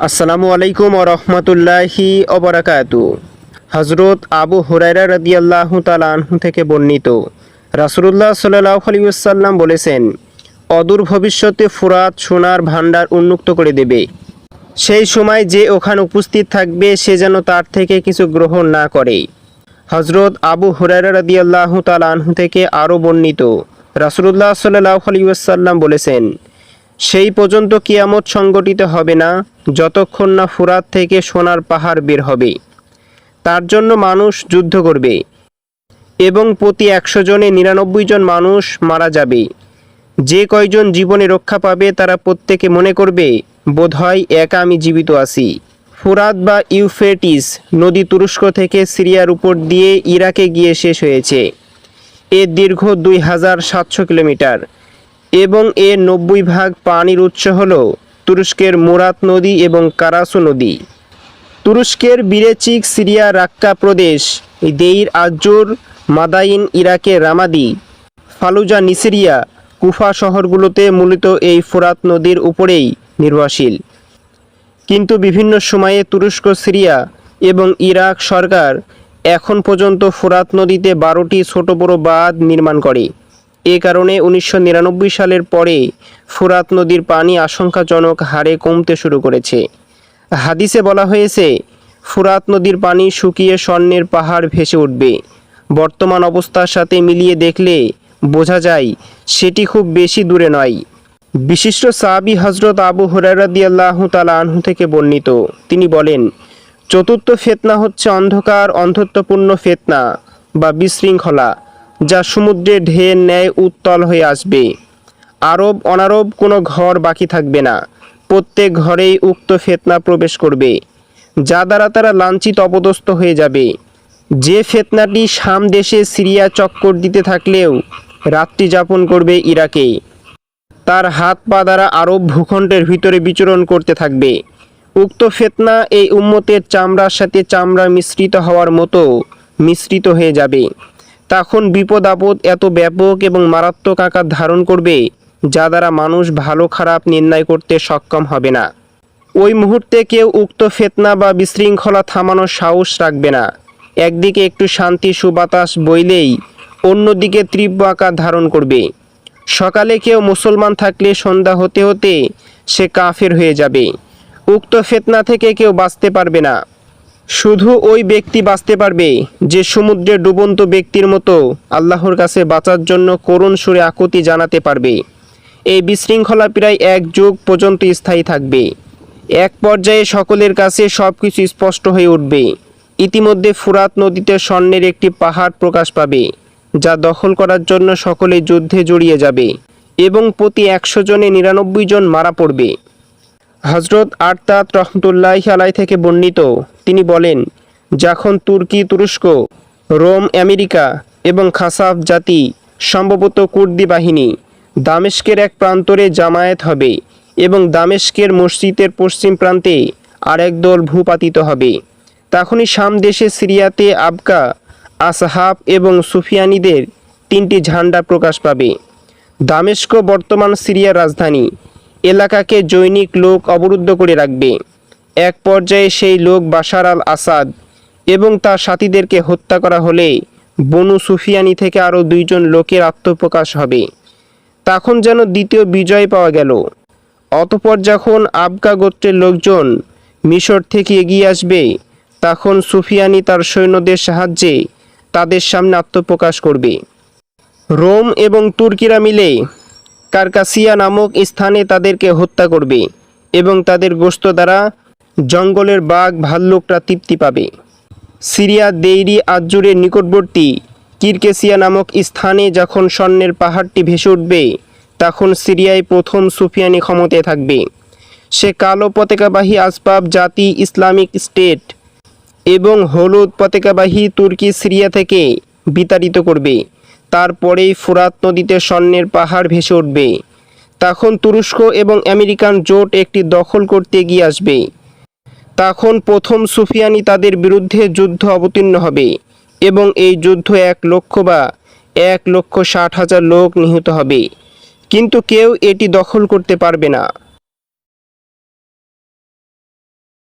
আসসালামু আলাইকুম ওয়া রাহমাতুল্লাহি ওয়া বারাকাতু। হযরত আবু হুরায়রা রাদিয়াল্লাহু তাআলা আনহু থেকে বর্ণিত, রাসূলুল্লাহ সাল্লাল্লাহু আলাইহি ওয়াসাল্লাম বলেছেন, অদূর ভবিষ্যতে ফুরাত সোনার ভান্ডার উন্মুক্ত করে দেবে। সেই সময় যে ওখানে উপস্থিত থাকবে সে যেন তার থেকে কিছু গ্রহণ না করে। হযরত আবু হুরায়রা রাদিয়াল্লাহু তাআলা আনহু থেকে আরও বর্ণিত, রাসূলুল্লাহ সাল্লাল্লাহু আলাইহি ওয়াসাল্লাম বলেছেন, সেই পর্যন্ত কিয়ামত সংগঠিত হবে না যতক্ষণ না ফুরাত থেকে সোনার পাহাড় বের হবে। তার জন্য মানুষ যুদ্ধ করবে এবং প্রতি 100 জনে 99 জন মানুষ মারা যাবে। যে কয়জন জীবনে রক্ষা পাবে তারা প্রত্যেকে মনে করবে, বোধহয় একা আমি জীবিত আছি। ফুরাত বা ইউফ্রেটিস নদী তুরস্ক থেকে সিরিয়ার উপর দিয়ে ইরাকে গিয়ে শেষ হয়েছে। এর দীর্ঘ 2700 কিলোমিটার এবং এর 90% পানির উৎস হল তুরস্কের মুরাত নদী এবং কারাসু নদী। তুরস্কের বিরেচিক, সিরিয়া রাক্কা প্রদেশ, দেইর আজুর, মাদাইন ইরাকের রামাদি, ফালুজা নিসিরিয়া, কুফা শহরগুলোতে মূলত এই ফুরাত নদীর উপরেই নির্ভরশীল। কিন্তু বিভিন্ন সময়ে তুরস্ক, সিরিয়া এবং ইরাক সরকার এখন পর্যন্ত ফুরাত নদীতে 12টি ছোট বড় বাঁধ নির্মাণ করে। এ কারণে 1999 সালের পরে ফুরাত নদীর পানি আশঙ্কাজনক হারে কমতে শুরু করেছে। হাদিসে বলা হয়েছে, ফুরাত নদীর পানি শুকিয়ে স্বর্ণের পাহাড় ভেসে উঠবে। বর্তমান অবস্থার সাথে মিলিয়ে দেখলে বোঝা যায় সেটি খুব বেশি দূরে নয়। বিশিষ্ট সাহাবী হযরত আবু হুরায়রা রাদিয়াল্লাহু তাআলা আনহু থেকে বর্ণিত, তিনি বলেন, চতুর্থ ফিতনা হচ্ছে অন্ধকার, অন্ধত্বপূর্ণ ফিতনা বা বিশৃঙ্খলা, যা সমুদ্রের ঢেউয়ের ন্যায় উত্তল হয়ে আসবে। আরব অনারব কোনো ঘর বাকি থাকবে না। প্রত্যেক ঘরেই উক্ত ফিতনা প্রবেশ করবে, যা দ্বারা তারা লাঞ্ছিত অপদস্থ হয়ে যাবে। যে ফিতনাটি শাম দেশে সিরিয়া চক্কর দিতে থাকলেও রাত্রি যাপন করবে ইরাকে, তার হাত পা দ্বারা আরব ভূখণ্ডের ভিতরে বিচরণ করতে থাকবে। উক্ত ফিতনা এই উম্মতের চামড়ার সাথে চামড়া মিশ্রিত হওয়ার মতো মিশ্রিত হয়ে যাবে। তখন বিপদ আপদ এত ব্যাপক এবং মারাত্মক আকার ধারণ করবে, যা দ্বারা মানুষ ভালো খারাপ নির্ণয় করতে সক্ষম হবে না। ওই মুহূর্তে কেউ উক্ত ফিতনা বা বিশৃঙ্খলা থামানোর সাহস রাখবে না। একদিকে একটু শান্তি সুবাতাস বইলেই অন্যদিকে তীব্র আকার ধারণ করবে। সকালে কেউ মুসলমান থাকলে সন্ধ্যা হতে হতে সে কাফের হয়ে যাবে। উক্ত ফিতনা থেকে কেউ বাঁচতে পারবে না। শুধু ওই ব্যক্তি বাঁচতে পারবে যে সমুদ্রে ডুবন্ত ব্যক্তির মতো আল্লাহর কাছে বাঁচার জন্য করুণ সুরে আকুতি জানাতে পারবে। এই বিশৃঙ্খলা প্রায় 1 যুগ পর্যন্ত স্থায়ী থাকবে। এক পর্যায়ে সকলের কাছে সব কিছু স্পষ্ট হয়ে উঠবে। ইতিমধ্যে ফুরাত নদীতে স্বর্ণের একটি পাহাড় প্রকাশ পাবে, যা দখল করার জন্য সকলে যুদ্ধে জড়িয়ে যাবে এবং প্রতি 100 জনে 99 জন মারা পড়বে। হযরত আরতাদ রহমতুল্লাহি আলাইহি থেকে বর্ণিত, তিনি বলেন, যখন তুর্কি, তুরস্ক, রোম, আমেরিকা এবং খাসাফ জাতি, সম্ভবত কুর্দি বাহিনী দামেস্কের এক প্রান্তরে জামায়াত হবে এবং দামেস্কের মসজিদের পশ্চিম প্রান্তে আরেক দল ভূপাতিত হবে, তখনই শাম দেশে সিরিয়াতে আবকা, আসহাব এবং সুফিয়ানিদের 3টি ঝান্ডা প্রকাশ পাবে। দামেস্ক বর্তমান সিরিয়ার রাজধানী এলাকাকে জৈনিক লোক অবরুদ্ধ করে রাখবে। এক পর্যায়ে সেই লোক বাশার আল আসাদ এবং তার সাথীদেরকে হত্যা করা হলে বনু সুফিয়ানি থেকে আরও 2 জন লোকের আত্মপ্রকাশ হবে। তখন যেন দ্বিতীয় বিজয় পাওয়া গেল। অতঃপর যখন আবকা গোত্রের লোকজন মিশর থেকে এগিয়ে আসবে, তখন সুফিয়ানি তার সৈন্যদের সাহায্যে তাদের সামনে আত্মপ্রকাশ করবে। রোম এবং তুর্কিরা মিলে কারকাসিয়া নামক স্থানে তাদেরকে হত্যা করবে এবং তাদের গোশত দ্বারা জঙ্গলের বাঘ ভাল্লুকরা তৃপ্তি পাবে। সিরিয়া দেইরি আজুরের নিকটবর্তী কিরকেসিয়া নামক স্থানে যখন স্বর্ণের পাহাড়টি ভেসে উঠবে, তখন সিরিয়ায় প্রথম সুফিয়ানি ক্ষমতায় থাকবে। সে কালো পতাকাবাহী আসবাব জাতি ইসলামিক স্টেট এবং হলুদ পতাকাবাহী তুর্কি সিরিয়া থেকে বিতাড়িত করবে। তারপরেই ফুরাত নদীতে স্বর্ণের পাহাড় ভেসে উঠবে। তখন তুরস্ক এবং আমেরিকান জোট একটি দখল করতে এগিয়ে আসবে। তখন প্রথম সুফিয়ানি তাদের বিরুদ্ধে যুদ্ধ অবতীর্ণ হবে এবং এই যুদ্ধ 1 লক্ষ বা 1,60,000 লোক নিহত হবে, কিন্তু কেউ এটি দখল করতে পারবে না।